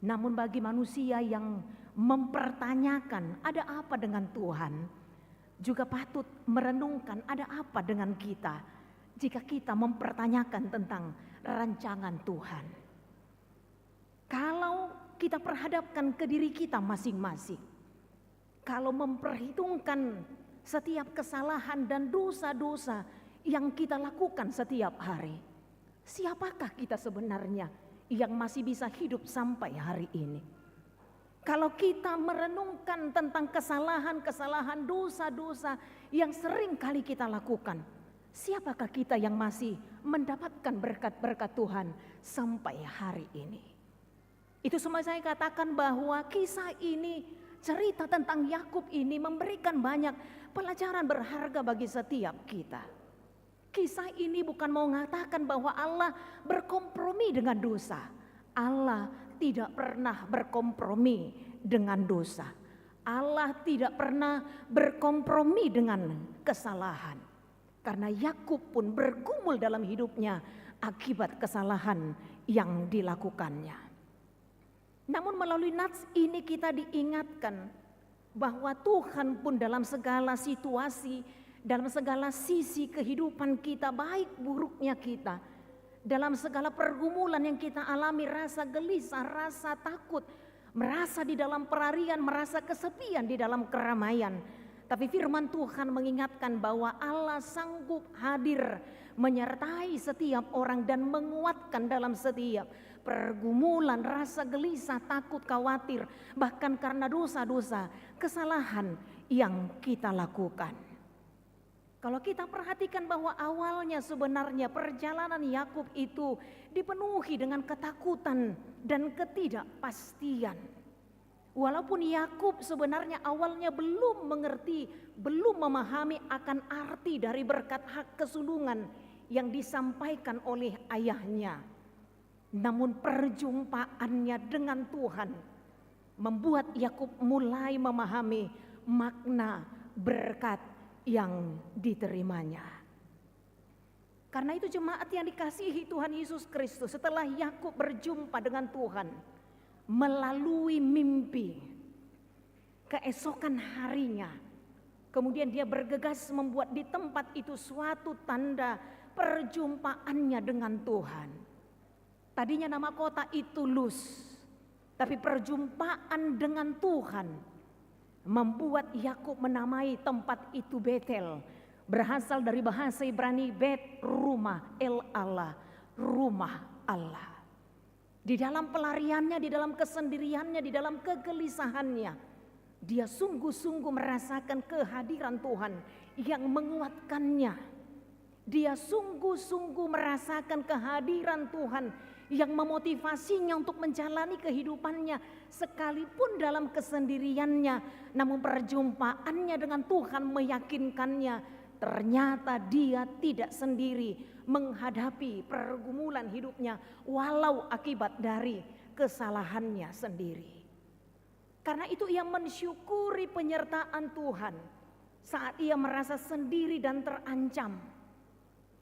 E: Namun bagi manusia yang mempertanyakan ada apa dengan Tuhan, juga patut merenungkan ada apa dengan kita jika kita mempertanyakan tentang rancangan Tuhan. Kalau kita perhadapkan ke diri kita masing-masing, kalau memperhitungkan setiap kesalahan dan dosa-dosa yang kita lakukan setiap hari, siapakah kita sebenarnya yang masih bisa hidup sampai hari ini? Kalau kita merenungkan tentang kesalahan-kesalahan, dosa-dosa yang sering kali kita lakukan, siapakah kita yang masih mendapatkan berkat-berkat Tuhan sampai hari ini? Itu semua saya katakan bahwa kisah ini, cerita tentang Yakub ini memberikan banyak pelajaran berharga bagi setiap kita. Kisah ini bukan mau mengatakan bahwa Allah berkompromi dengan dosa. Allah tidak pernah berkompromi dengan dosa. Allah tidak pernah berkompromi dengan kesalahan. Karena Yakub pun bergumul dalam hidupnya akibat kesalahan yang dilakukannya. Namun melalui nats ini kita diingatkan bahwa Tuhan pun dalam segala situasi, dalam segala sisi kehidupan kita, baik buruknya kita, dalam segala pergumulan yang kita alami, rasa gelisah, rasa takut, merasa di dalam pelarian, merasa kesepian di dalam keramaian. Tapi firman Tuhan mengingatkan bahwa Allah sanggup hadir menyertai setiap orang dan menguatkan dalam setiap pergumulan, rasa gelisah, takut, khawatir, bahkan karena dosa-dosa, kesalahan yang kita lakukan. Kalau kita perhatikan bahwa awalnya sebenarnya perjalanan Yakub itu dipenuhi dengan ketakutan dan ketidakpastian. Walaupun Yakub sebenarnya awalnya belum mengerti, belum memahami akan arti dari berkat hak kesulungan yang disampaikan oleh ayahnya. Namun perjumpaannya dengan Tuhan membuat Yakub mulai memahami makna berkat yang diterimanya. Karena itu jemaat yang dikasihi Tuhan Yesus Kristus, setelah Yakub berjumpa dengan Tuhan melalui mimpi, keesokan harinya kemudian dia bergegas membuat di tempat itu suatu tanda perjumpaannya dengan Tuhan. Tadinya nama kota itu Luz, tapi perjumpaan dengan Tuhan membuat Yakub menamai tempat itu Betel, berasal dari bahasa Ibrani Bet, rumah El Allah, rumah Allah. Di dalam pelariannya, di dalam kesendiriannya, di dalam kegelisahannya, dia sungguh-sungguh merasakan kehadiran Tuhan yang menguatkannya. Dia sungguh-sungguh merasakan kehadiran Tuhan yang memotivasinya untuk menjalani kehidupannya sekalipun dalam kesendiriannya. Namun perjumpaannya dengan Tuhan meyakinkannya ternyata dia tidak sendiri menghadapi pergumulan hidupnya walau akibat dari kesalahannya sendiri. Karena itu ia mensyukuri penyertaan Tuhan saat ia merasa sendiri dan terancam.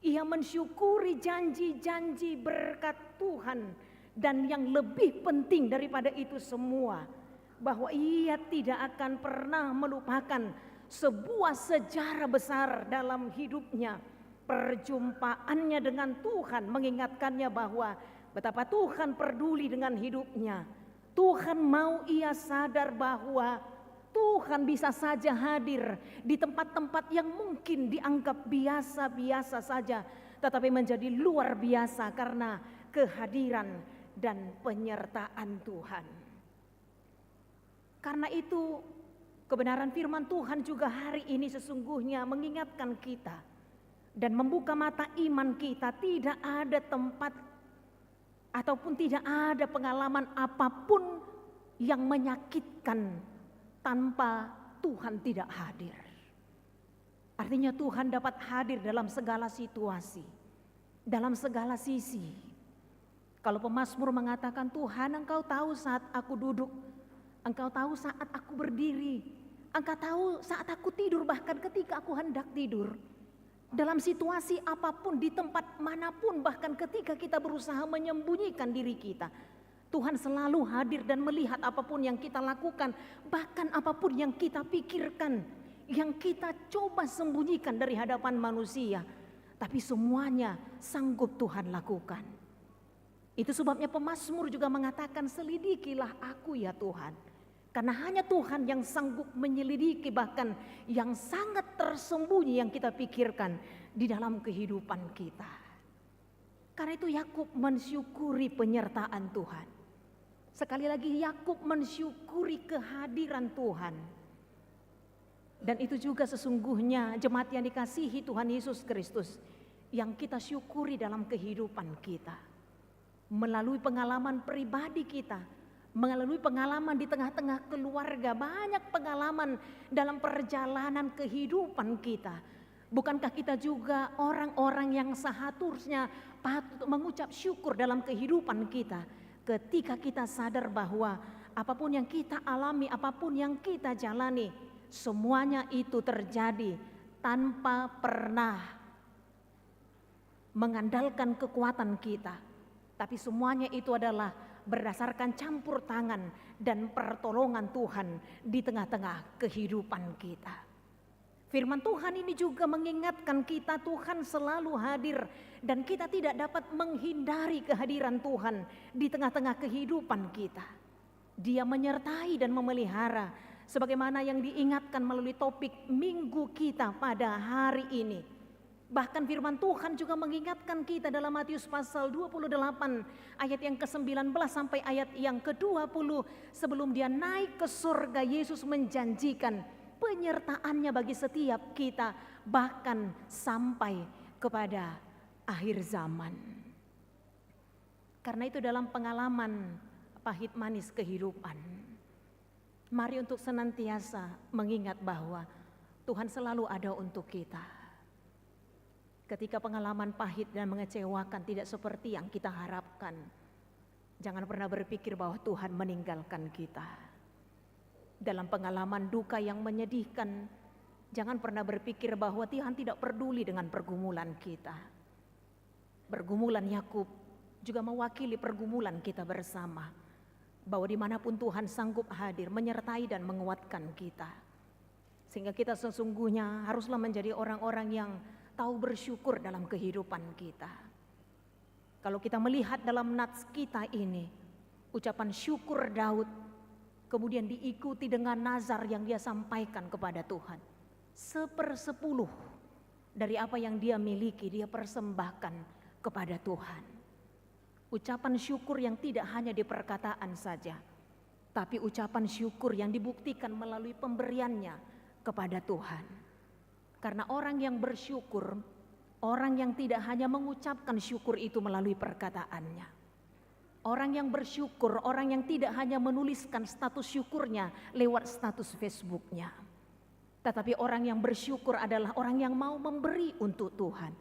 E: Ia mensyukuri janji-janji berkat Tuhan, dan yang lebih penting daripada itu semua, bahwa ia tidak akan pernah melupakan sebuah sejarah besar dalam hidupnya. Perjumpaannya dengan Tuhan mengingatkannya bahwa betapa Tuhan peduli dengan hidupnya. Tuhan mau ia sadar bahwa Tuhan bisa saja hadir di tempat-tempat yang mungkin dianggap biasa-biasa saja, tetapi menjadi luar biasa karena kehadiran dan penyertaan Tuhan. Karena itu kebenaran firman Tuhan juga hari ini sesungguhnya mengingatkan kita dan membuka mata iman kita. Tidak ada tempat ataupun tidak ada pengalaman apapun yang menyakitkan tanpa Tuhan tidak hadir. Artinya Tuhan dapat hadir dalam segala situasi, dalam segala sisi. Kalau pemazmur mengatakan, Tuhan Engkau tahu saat aku duduk, Engkau tahu saat aku berdiri, Engkau tahu saat aku tidur, bahkan ketika aku hendak tidur. Dalam situasi apapun, di tempat manapun, bahkan ketika kita berusaha menyembunyikan diri kita, Tuhan selalu hadir dan melihat apapun yang kita lakukan, bahkan apapun yang kita pikirkan, yang kita coba sembunyikan dari hadapan manusia, tapi semuanya sanggup Tuhan lakukan. Itu sebabnya pemazmur juga mengatakan, selidikilah aku ya Tuhan. Karena hanya Tuhan yang sanggup menyelidiki bahkan yang sangat tersembunyi yang kita pikirkan di dalam kehidupan kita. Karena itu Yakub mensyukuri penyertaan Tuhan. Sekali lagi Yakub mensyukuri kehadiran Tuhan. Dan itu juga sesungguhnya jemaat yang dikasihi Tuhan Yesus Kristus yang kita syukuri dalam kehidupan kita. Melalui pengalaman pribadi kita, melalui pengalaman di tengah-tengah keluarga, banyak pengalaman dalam perjalanan kehidupan kita. Bukankah kita juga orang-orang yang seharusnya patut mengucap syukur dalam kehidupan kita, ketika kita sadar bahwa apapun yang kita alami, apapun yang kita jalani, semuanya itu terjadi tanpa pernah mengandalkan kekuatan kita, tapi semuanya itu adalah berdasarkan campur tangan dan pertolongan Tuhan di tengah-tengah kehidupan kita. Firman Tuhan ini juga mengingatkan kita, Tuhan selalu hadir dan kita tidak dapat menghindari kehadiran Tuhan di tengah-tengah kehidupan kita. Dia menyertai dan memelihara sebagaimana yang diingatkan melalui topik minggu kita pada hari ini. Bahkan firman Tuhan juga mengingatkan kita dalam Matius pasal 28 ayat yang ke-19 sampai ayat yang ke-20. Sebelum dia naik ke surga, Yesus menjanjikan penyertaannya bagi setiap kita bahkan sampai kepada akhir zaman. Karena itu dalam pengalaman pahit manis kehidupan, mari untuk senantiasa mengingat bahwa Tuhan selalu ada untuk kita. Ketika pengalaman pahit dan mengecewakan tidak seperti yang kita harapkan, Jangan pernah berpikir bahwa Tuhan meninggalkan kita. Dalam pengalaman duka yang menyedihkan, jangan pernah berpikir bahwa Tuhan tidak peduli dengan pergumulan kita. Pergumulan Yakub juga mewakili pergumulan kita bersama. Bahwa dimanapun Tuhan sanggup hadir, menyertai dan menguatkan kita. Sehingga kita sesungguhnya haruslah menjadi orang-orang yang tahu bersyukur dalam kehidupan kita. Kalau kita melihat dalam nats kita ini, ucapan syukur Daud kemudian diikuti dengan nazar yang dia sampaikan kepada Tuhan. 1/10 dari apa yang dia miliki dia persembahkan kepada Tuhan. Ucapan syukur yang tidak hanya di perkataan saja, tapi ucapan syukur yang dibuktikan melalui pemberiannya kepada Tuhan. Karena orang yang bersyukur, orang yang tidak hanya mengucapkan syukur itu melalui perkataannya. Orang yang bersyukur, orang yang tidak hanya menuliskan status syukurnya lewat status Facebooknya. Tetapi orang yang bersyukur adalah orang yang mau memberi untuk Tuhan.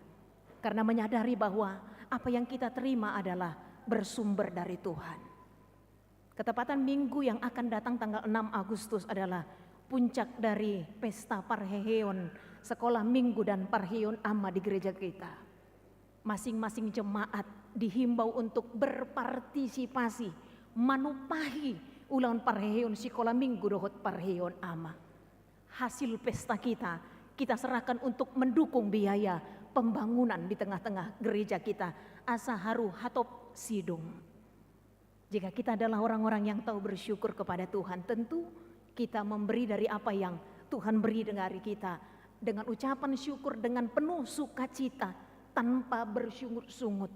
E: Karena menyadari bahwa apa yang kita terima adalah bersumber dari Tuhan. Ketepatan minggu yang akan datang tanggal 6 Agustus adalah puncak dari pesta Parheheon, sekolah minggu dan Parheheon Amma di gereja kita. Masing-masing jemaat dihimbau untuk berpartisipasi, manupahi ulangan Parheheon sekolah minggu dohot Parheheon Amma. Hasil pesta kita serahkan untuk mendukung biaya pembangunan di tengah-tengah gereja kita, Asaharu Hatop Sidung. Jika kita adalah orang-orang yang tahu bersyukur kepada Tuhan, tentu kita memberi dari apa yang Tuhan beri dari kita dengan ucapan syukur, dengan penuh sukacita, tanpa bersungut-sungut.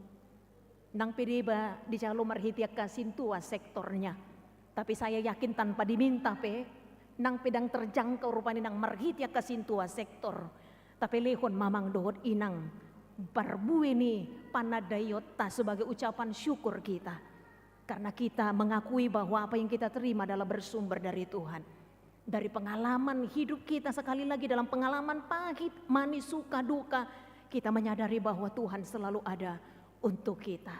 E: Nang pedeba di calo marhitiak kasintua sektornya, tapi saya yakin tanpa diminta nang pedang terjangkau rupanya nang marhitiak kasintua sektor, tapi lehon mamang dohot inang barbueni panadayota sebagai ucapan syukur kita. Karena kita mengakui bahwa apa yang kita terima adalah bersumber dari Tuhan. Dari pengalaman hidup kita, sekali lagi dalam pengalaman pahit, manis, suka, duka, kita menyadari bahwa Tuhan selalu ada untuk kita.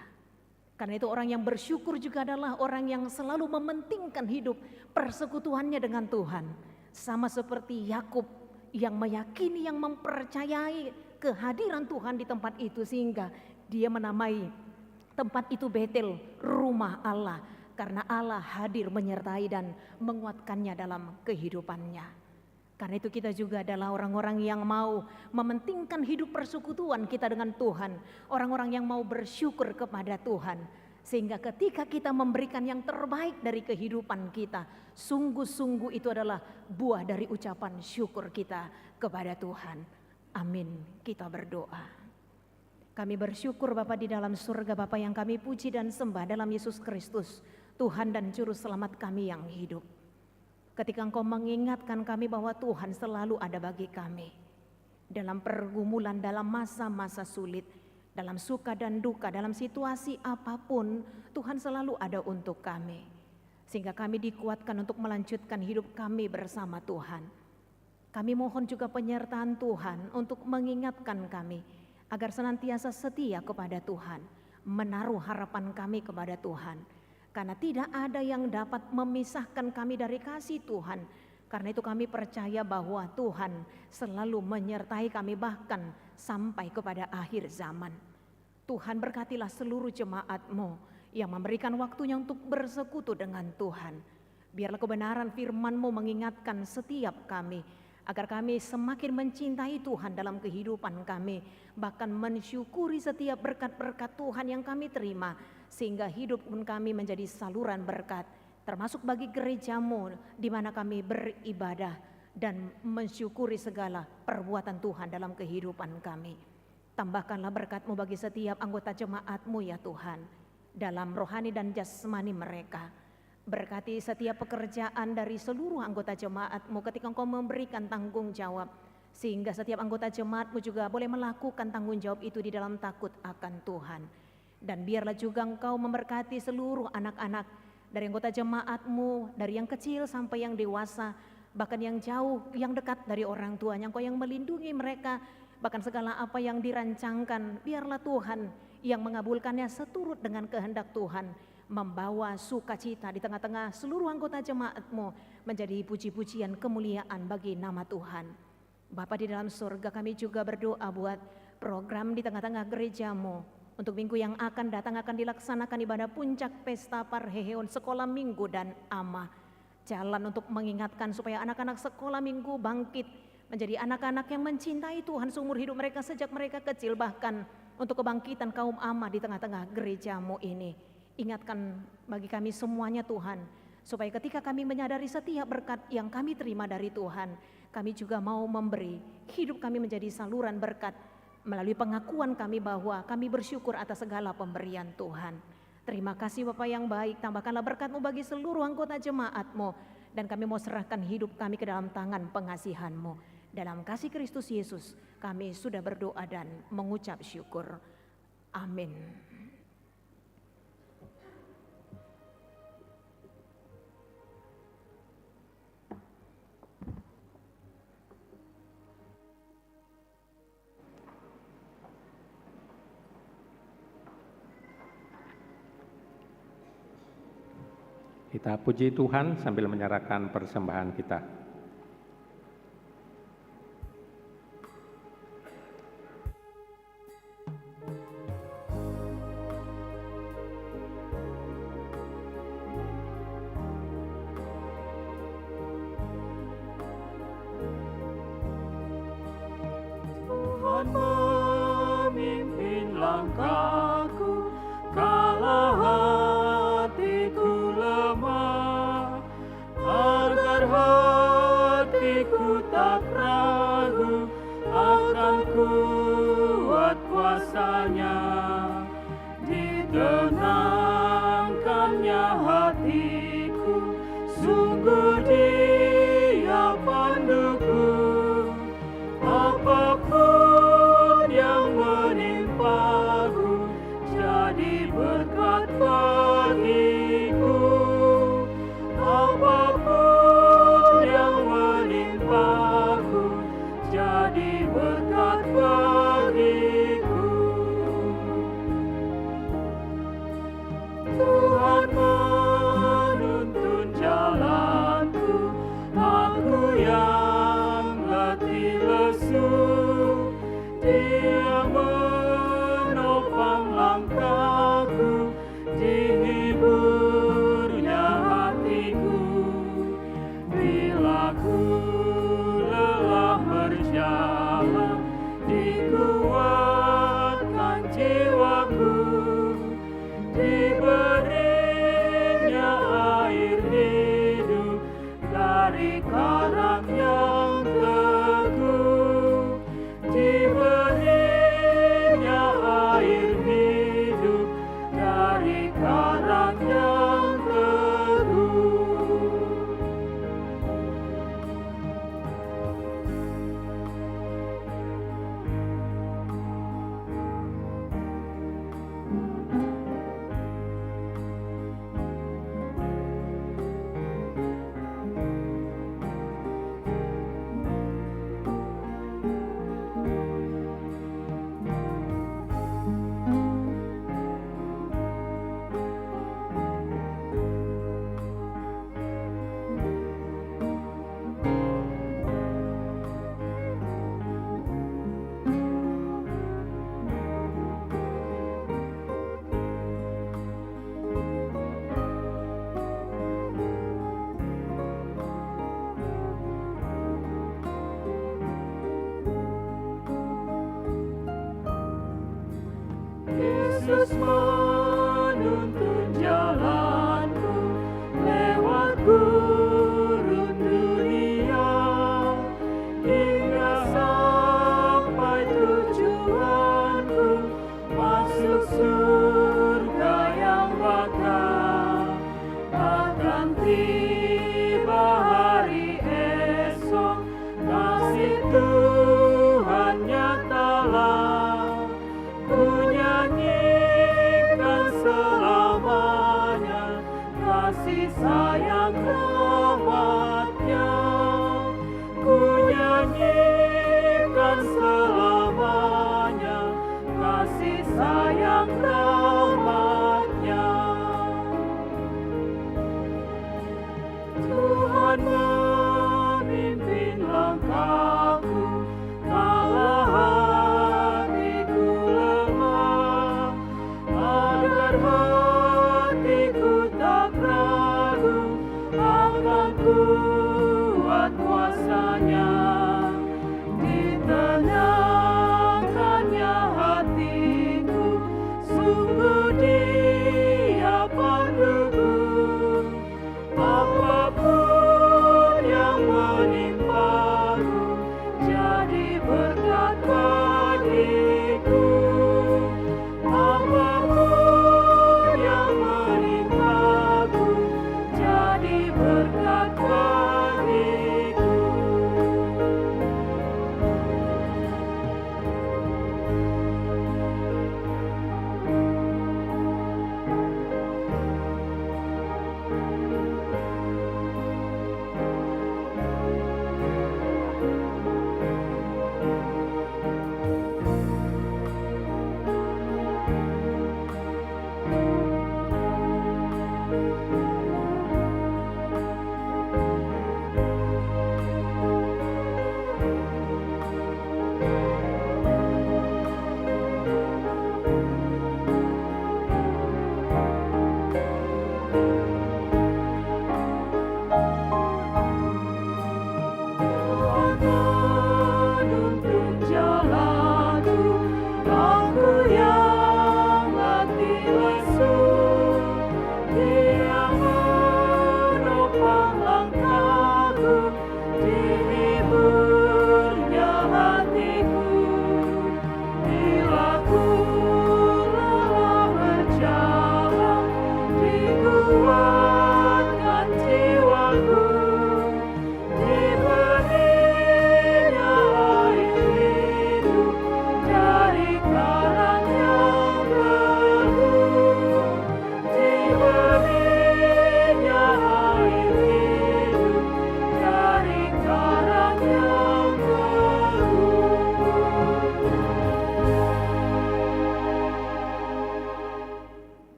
E: Karena itu orang yang bersyukur juga adalah orang yang selalu mementingkan hidup persekutuannya dengan Tuhan. Sama seperti Yakub yang meyakini, yang mempercayai kehadiran Tuhan di tempat itu, sehingga dia menamai tempat itu Betel, rumah Allah, karena Allah hadir menyertai dan menguatkannya dalam kehidupannya. Karena itu kita juga adalah orang-orang yang mau mementingkan hidup persekutuan kita dengan Tuhan, orang-orang yang mau bersyukur kepada Tuhan, sehingga ketika kita memberikan yang terbaik dari kehidupan kita, sungguh-sungguh itu adalah buah dari ucapan syukur kita kepada Tuhan. Amin. Kita berdoa. Kami bersyukur Bapa di dalam surga, Bapa yang kami puji dan sembah dalam Yesus Kristus, Tuhan dan Juru Selamat kami yang hidup. Ketika Engkau mengingatkan kami bahwa Tuhan selalu ada bagi kami. Dalam pergumulan, dalam masa-masa sulit, dalam suka dan duka, dalam situasi apapun, Tuhan selalu ada untuk kami. Sehingga kami dikuatkan untuk melanjutkan hidup kami bersama Tuhan. Kami mohon juga penyertaan Tuhan untuk mengingatkan kami, agar senantiasa setia kepada Tuhan, menaruh harapan kami kepada Tuhan. Karena tidak ada yang dapat memisahkan kami dari kasih Tuhan. Karena itu kami percaya bahwa Tuhan selalu menyertai kami bahkan sampai kepada akhir zaman. Tuhan berkatilah seluruh jemaat-Mu yang memberikan waktunya untuk bersekutu dengan Tuhan. Biarlah kebenaran firman-Mu mengingatkan setiap kami, agar kami semakin mencintai Tuhan dalam kehidupan kami, bahkan mensyukuri setiap berkat-berkat Tuhan yang kami terima, sehingga hidup pun kami menjadi saluran berkat, termasuk bagi gereja-Mu di mana kami beribadah dan mensyukuri segala perbuatan Tuhan dalam kehidupan kami. Tambahkanlah berkat-Mu bagi setiap anggota jemaat-Mu ya Tuhan, dalam rohani dan jasmani mereka. Berkati setiap pekerjaan dari seluruh anggota jemaat-Mu ketika Engkau memberikan tanggung jawab, sehingga setiap anggota jemaat-Mu juga boleh melakukan tanggung jawab itu di dalam takut akan Tuhan. Dan biarlah juga Engkau memberkati seluruh anak-anak dari anggota jemaat-Mu, dari yang kecil sampai yang dewasa, bahkan yang jauh, yang dekat dari orang tuanya. Engkau yang melindungi mereka, bahkan segala apa yang dirancangkan, biarlah Tuhan yang mengabulkannya seturut dengan kehendak Tuhan, membawa sukacita di tengah-tengah seluruh anggota jemaat-Mu menjadi puji-pujian kemuliaan bagi nama Tuhan. Bapa di dalam surga, kami juga berdoa buat program di tengah-tengah gereja-Mu. Untuk minggu yang akan datang akan dilaksanakan ibadah puncak pesta Parheheon sekolah minggu dan Ama. Jalan untuk mengingatkan supaya anak-anak sekolah minggu bangkit menjadi anak-anak yang mencintai Tuhan seumur hidup mereka sejak mereka kecil, bahkan untuk kebangkitan kaum Ama di tengah-tengah gereja-Mu ini. Ingatkan bagi kami semuanya Tuhan, supaya ketika kami menyadari setiap berkat yang kami terima dari Tuhan, kami juga mau memberi hidup kami menjadi saluran berkat melalui pengakuan kami bahwa kami bersyukur atas segala pemberian Tuhan. Terima kasih Bapa yang baik, tambahkanlah berkat-Mu bagi seluruh anggota jemaat-Mu, dan kami mau serahkan hidup kami ke dalam tangan pengasihan-Mu. Dalam kasih Kristus Yesus kami sudah berdoa dan mengucap syukur. Amin.
A: Kita puji Tuhan sambil menyerahkan persembahan kita.
B: Tuhan memimpin langkahku kala hatiku lemah, agar hatiku tak ragu akan kuat kuasa-Nya. Ditenangkannya hatiku, sungguh Dia panduku. Apapun yang menimpaku jadi berkat bagiku. Apapun yang menimpaku jadi berkat bagiku.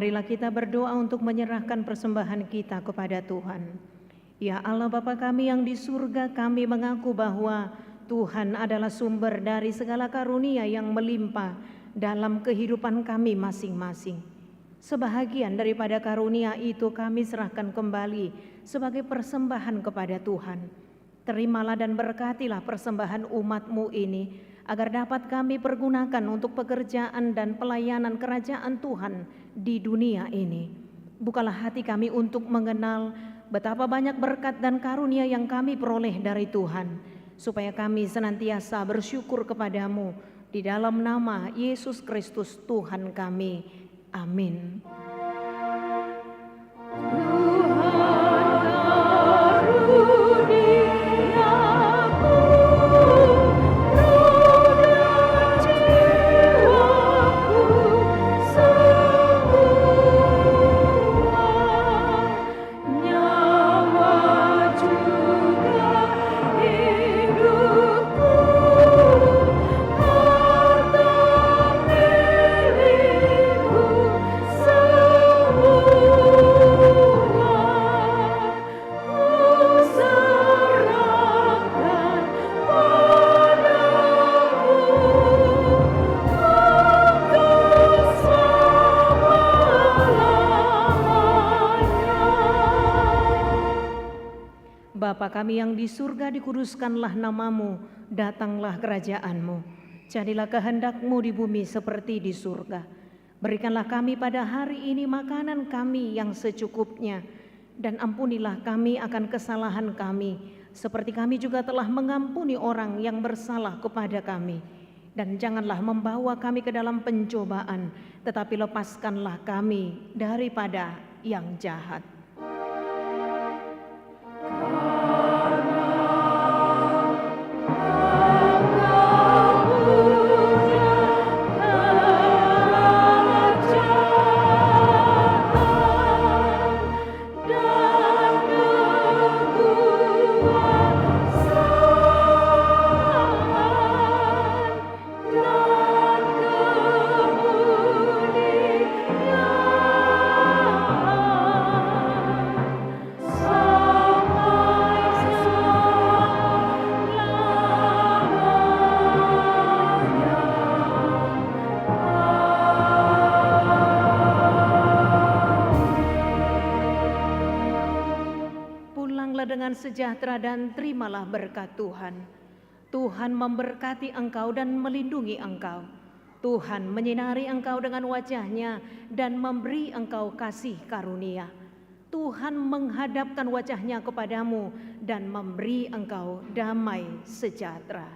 E: marilah kita berdoa untuk menyerahkan persembahan kita kepada Tuhan. Ya Allah Bapa kami yang di surga, kami mengaku bahwa Tuhan adalah sumber dari segala karunia yang melimpah dalam kehidupan kami masing-masing. Sebahagian daripada karunia itu kami serahkan kembali sebagai persembahan kepada Tuhan. Terimalah dan berkatilah persembahan umat-Mu ini, agar dapat kami pergunakan untuk pekerjaan dan pelayanan kerajaan Tuhan di dunia ini. Bukalah hati kami untuk mengenal betapa banyak berkat dan karunia yang kami peroleh dari Tuhan, supaya kami senantiasa bersyukur kepadamu di dalam nama Yesus Kristus Tuhan kami. Amin. Bapa kami yang di surga, dikuduskanlah namamu, datanglah kerajaan-Mu. Jadilah kehendak-Mu di bumi seperti di surga. Berikanlah kami pada hari ini makanan kami yang secukupnya, dan ampunilah kami akan kesalahan kami, seperti kami juga telah mengampuni orang yang bersalah kepada kami. Dan janganlah membawa kami ke dalam pencobaan, tetapi lepaskanlah kami daripada yang jahat. Dengan sejahtera dan terimalah berkat Tuhan. Tuhan memberkati engkau dan melindungi engkau. Tuhan menyinari engkau dengan wajah-Nya dan memberi engkau kasih karunia. Tuhan menghadapkan wajah-Nya kepadamu dan memberi engkau damai sejahtera.